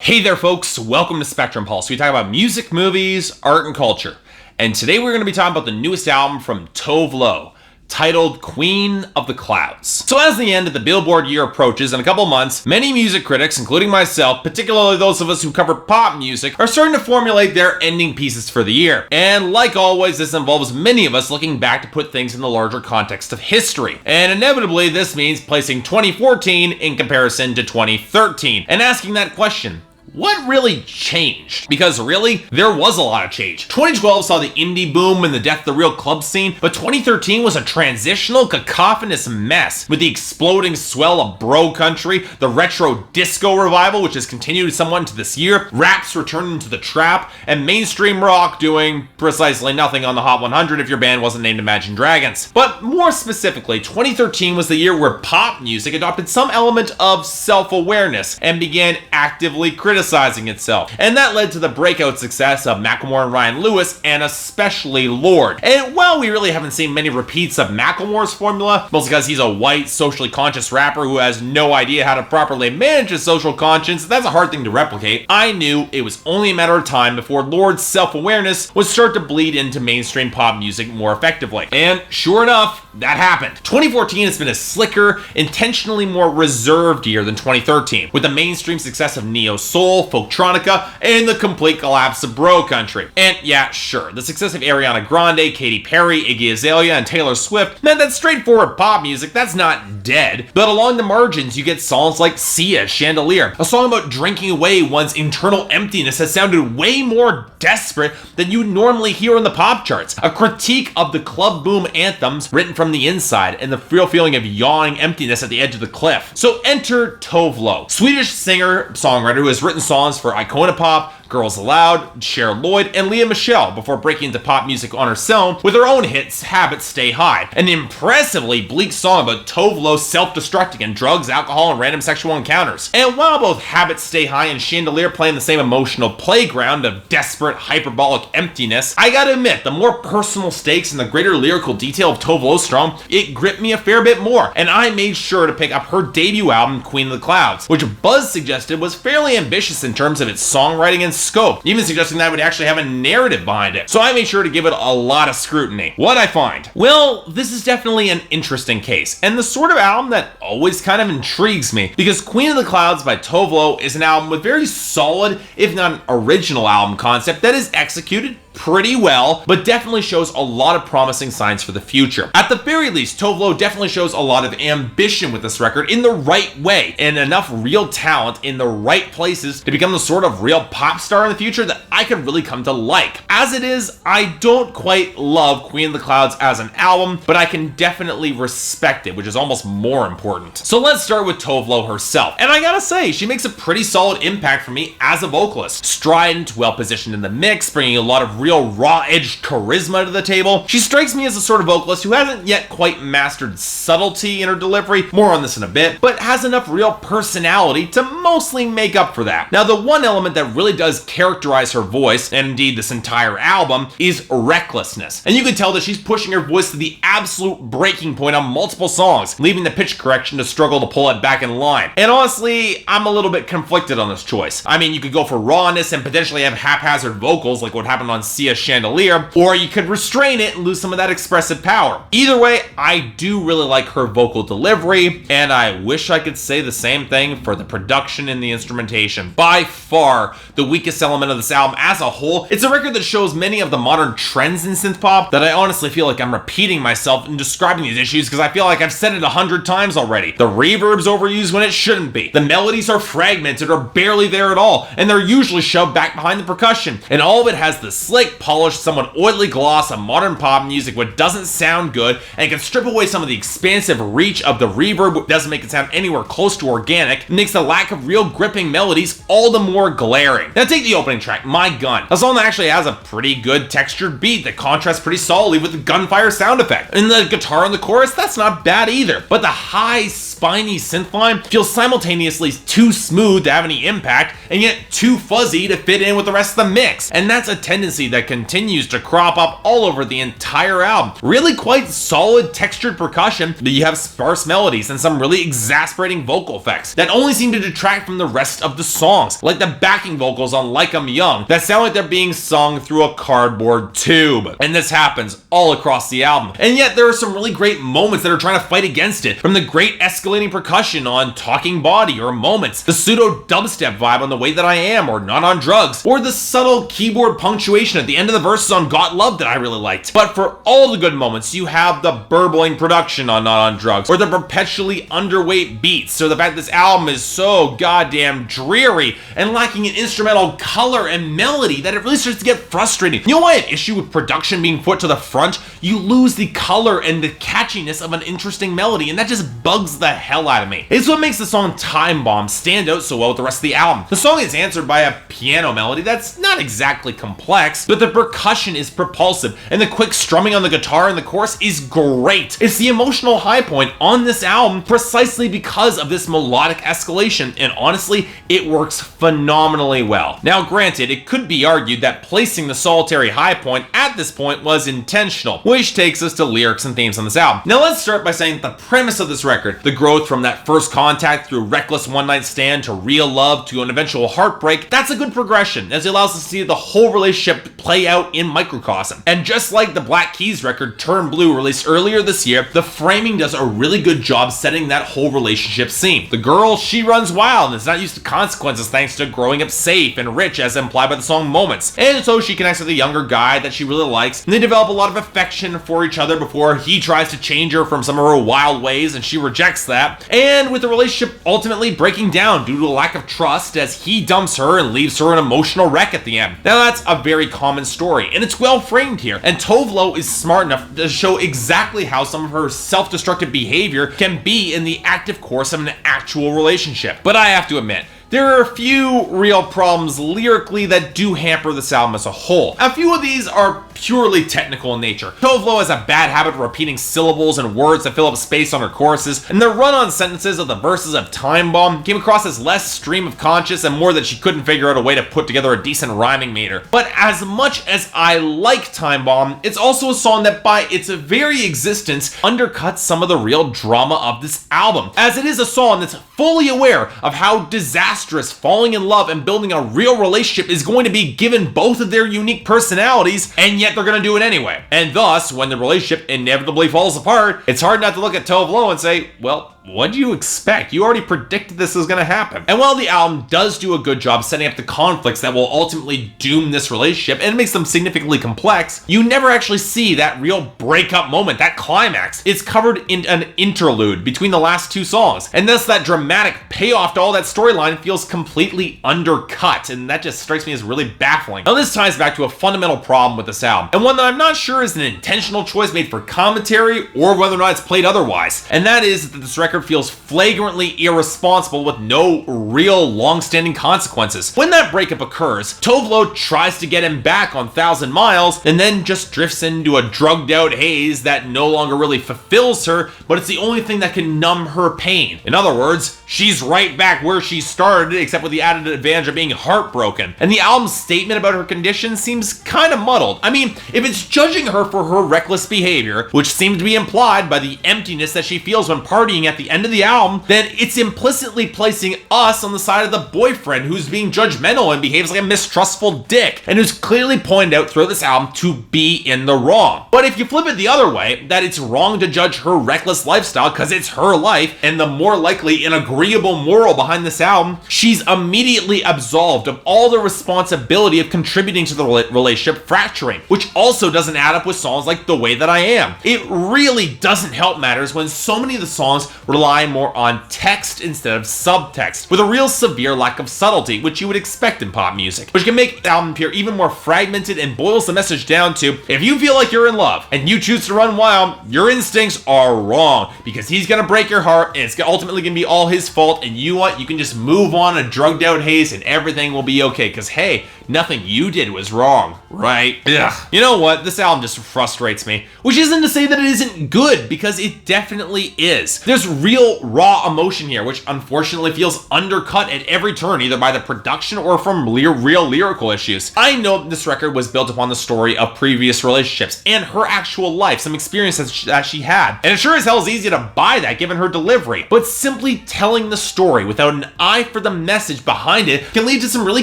Hey there folks, welcome to Spectrum Pulse. We talk about music, movies, art, and culture. And today we're going to be talking about the newest album from Tove Lo, titled Queen of the Clouds. So as the end of the Billboard year approaches in a couple months, many music critics, including myself, particularly those of us who cover pop music, are starting to formulate their ending pieces for the year. And like always, this involves many of us looking back to put things in the larger context of history. And inevitably, this means placing 2014 in comparison to 2013 and asking that question: what really changed? Because really, there was a lot of change. 2012 saw the indie boom and the death of the real club scene, but 2013 was a transitional, cacophonous mess with the exploding swell of bro country, the retro disco revival, which has continued somewhat into this year, rap's returning to the trap, and mainstream rock doing precisely nothing on the Hot 100 if your band wasn't named Imagine Dragons. But more specifically, 2013 was the year where pop music adopted some element of self-awareness and began actively criticizing itself. And that led to the breakout success of Macklemore and Ryan Lewis, and especially Lorde. And while we really haven't seen many repeats of Macklemore's formula, mostly because he's a white, socially conscious rapper who has no idea how to properly manage his social conscience, that's a hard thing to replicate, I knew it was only a matter of time before Lorde's self-awareness would start to bleed into mainstream pop music more effectively. And sure enough, that happened. 2014 has been a slicker, intentionally more reserved year than 2013, with the mainstream success of neo-soul, folktronica, and the complete collapse of bro country. And yeah, sure, the success of Ariana Grande, Katy Perry, Iggy Azalea, and Taylor Swift meant that straightforward pop music, that's not dead. But along the margins, you get songs like Sia Chandelier, a song about drinking away one's internal emptiness that sounded way more desperate than you normally hear in the pop charts. A critique of the club boom anthems written from the inside and the real feeling of yawning emptiness at the edge of the cliff. So enter Tove Lo, Swedish singer-songwriter who has written songs for Iconopop, Girls Aloud, Cher Lloyd, and Leah Michele before breaking into pop music on her own with her own hits Habits Stay High, an impressively bleak song about Tove Lo self-destructing in drugs, alcohol, and random sexual encounters. And while both Habits Stay High and Chandelier play in the same emotional playground of desperate, hyperbolic emptiness, I gotta admit, the more personal stakes and the greater lyrical detail of Tove Lo's song, it gripped me a fair bit more, and I made sure to pick up her debut album, Queen of the Clouds, which Buzz suggested was fairly ambitious in terms of its songwriting and scope, even suggesting that it would actually have a narrative behind it. So I made sure to give it a lot of scrutiny. What'd I find? Well, this is definitely an interesting case, and the sort of album that always kind of intrigues me, because Queen of the Clouds by Tove Lo is an album with very solid, if not an original album concept that is executed pretty well, but definitely shows a lot of promising signs for the future. At the very least, Tove Lo definitely shows a lot of ambition with this record in the right way, and enough real talent in the right places to become the sort of real pop star in the future that I could really come to like. As it is, I don't quite love Queen of the Clouds as an album, but I can definitely respect it, which is almost more important. So let's start with Tove Lo herself, and I gotta say, she makes a pretty solid impact for me as a vocalist. Strident, well positioned in the mix, bringing a lot of real raw-edged charisma to the table. She strikes me as a sort of vocalist who hasn't yet quite mastered subtlety in her delivery, more on this in a bit, but has enough real personality to mostly make up for that. Now, the one element that really does characterize her voice, and indeed this entire album, is recklessness. And you can tell that she's pushing her voice to the absolute breaking point on multiple songs, leaving the pitch correction to struggle to pull it back in line. And honestly, I'm a little bit conflicted on this choice. I mean, you could go for rawness and potentially have haphazard vocals like what happened on Sia Chandelier, or you could restrain it and lose some of that expressive power. Either way, I do really like her vocal delivery, and I wish I could say the same thing for the production and the instrumentation. By far, the weakest element of this album as a whole, it's a record that shows many of the modern trends in synth pop that I honestly feel like I'm repeating myself in describing these issues because I feel like I've said it 100 times already. The reverb's overused when it shouldn't be. The melodies are fragmented or barely there at all, and they're usually shoved back behind the percussion. And all of it has the slick, polished, somewhat oily gloss of modern pop music which doesn't sound good and can strip away some of the expansive reach of the reverb, which doesn't make it sound anywhere close to organic, and makes the lack of real gripping melodies all the more glaring. Now, to take the opening track, My Gun, a song that actually has a pretty good textured beat that contrasts pretty solidly with the gunfire sound effect. And the guitar in the chorus, that's not bad either. But the high, spiny synth line feels simultaneously too smooth to have any impact, and yet too fuzzy to fit in with the rest of the mix. And that's a tendency that continues to crop up all over the entire album. Really quite solid textured percussion, but you have sparse melodies and some really exasperating vocal effects that only seem to detract from the rest of the songs, like the backing vocals on Like I'm Young that sound like they're being sung through a cardboard tube. And this happens all across the album. And yet there are some really great moments that are trying to fight against it, from the great escalating percussion on Talking Body or Moments, the pseudo dubstep vibe on The Way That I Am or Not on Drugs, or the subtle keyboard punctuation at the end of the verses on Got Love that I really liked. But for all the good moments, you have the burbling production on Not on Drugs, or the perpetually underweight beats, or the fact this album is so goddamn dreary and lacking in instrumental color and melody that it really starts to get frustrating. You know why I have issue with production being put to the front? You lose the color and the catchiness of an interesting melody, and that just bugs the hell out of me. It's what makes the song Time Bomb stand out so well with the rest of the album. The song is answered by a piano melody that's not exactly complex, but the percussion is propulsive, and the quick strumming on the guitar in the chorus is great. It's the emotional high point on this album precisely because of this melodic escalation, and honestly, it works phenomenally well. Now granted, it could be argued that placing the solitary high point at this point was intentional, which takes us to lyrics and themes on this album. Now let's start by saying the premise of this record, the growth from that first contact through reckless one-night stand to real love to an eventual heartbreak, that's a good progression, as it allows us to see the whole relationship play out in microcosm. And just like the Black Keys record Turn Blue released earlier this year, the framing does a really good job setting that whole relationship scene. The girl, she runs wild and is not used to consequences thanks to growing up safe and rich as implied by the song Moments. And so she connects with a younger guy that she really likes, and they develop a lot of affection for each other before he tries to change her from some of her wild ways and she rejects that. And with the relationship ultimately breaking down due to a lack of trust as he dumps her and leaves her an emotional wreck at the end. Now that's a very common story, and it's well framed here, and Tove Lo is smart enough to show exactly how some of her self-destructive behavior can be in the active course of an actual relationship. But I have to admit, there are a few real problems lyrically that do hamper this album as a whole. A few of these are purely technical in nature. Tove Lo has a bad habit of repeating syllables and words that fill up space on her choruses, and the run-on sentences of the verses of Time Bomb came across as less stream of conscious and more that she couldn't figure out a way to put together a decent rhyming meter. But as much as I like Time Bomb, it's also a song that by its very existence undercuts some of the real drama of this album, as it is a song that's fully aware of how disastrous falling in love and building a real relationship is going to be given both of their unique personalities, and yet they're going to do it anyway. And thus, when the relationship inevitably falls apart, it's hard not to look at Tove Lo and say, well, what do you expect? You already predicted this was going to happen. And while the album does do a good job setting up the conflicts that will ultimately doom this relationship and makes them significantly complex, you never actually see that real breakup moment, that climax. It's covered in an interlude between the last two songs, and thus that dramatic payoff to all that storyline feels completely undercut, and that just strikes me as really baffling. Now this ties back to a fundamental problem with this album, and one that I'm not sure is an intentional choice made for commentary or whether or not it's played otherwise, and that is that this record feels flagrantly irresponsible with no real long-standing consequences. When that breakup occurs, Tove Lo tries to get him back on 1,000 Miles and then just drifts into a drugged-out haze that no longer really fulfills her, but it's the only thing that can numb her pain. In other words, she's right back where she started, except with the added advantage of being heartbroken. And the album's statement about her condition seems kind of muddled. I mean, if it's judging her for her reckless behavior, which seems to be implied by the emptiness that she feels when partying at the end of the album, then it's implicitly placing us on the side of the boyfriend who's being judgmental and behaves like a mistrustful dick, and who's clearly pointed out throughout this album to be in the wrong. But if you flip it the other way, that it's wrong to judge her reckless lifestyle because it's her life, and the more likely an agreeable moral behind this album, she's immediately absolved of all the responsibility of contributing to the relationship fracturing, which also doesn't add up with songs like The Way That I Am. It really doesn't help matters when so many of the songs relying more on text instead of subtext, with a real severe lack of subtlety, which you would expect in pop music, which can make the album appear even more fragmented and boils the message down to, if you feel like you're in love and you choose to run wild, your instincts are wrong, because he's gonna break your heart and it's ultimately gonna be all his fault, and you can just move on a drugged out haze and everything will be okay, because hey, nothing you did was wrong, right? Ugh. You know what? This album just frustrates me. Which isn't to say that it isn't good, because it definitely is. There's real raw emotion here, which unfortunately feels undercut at every turn, either by the production or from real lyrical issues. I know that this record was built upon the story of previous relationships and her actual life, some experiences that she had. And it sure as hell is easy to buy that given her delivery. But simply telling the story without an eye for the message behind it can lead to some really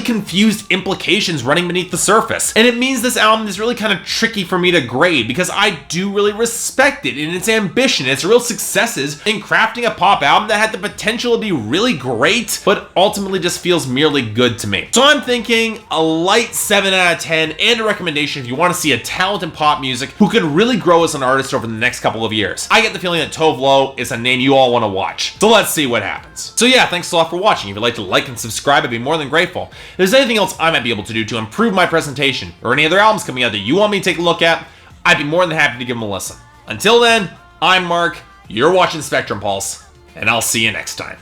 confused implications running beneath the surface. And it means this album is really kind of tricky for me to grade, because I do really respect it in its ambition, its real successes in crafting a pop album that had the potential to be really great, but ultimately just feels merely good to me. So I'm thinking a light 7 out of 10 and a recommendation if you want to see a talent in pop music who can really grow as an artist over the next couple of years. I get the feeling that Tove Lo is a name you all want to watch. So let's see what happens. So yeah, thanks a lot for watching. If you'd like to like and subscribe, I'd be more than grateful. If there's anything else I might be able to do to improve my presentation, or any other albums coming out that you want me to take a look at, I'd be more than happy to give them a listen. Until then, I'm Mark, you're watching Spectrum Pulse, and I'll see you next time.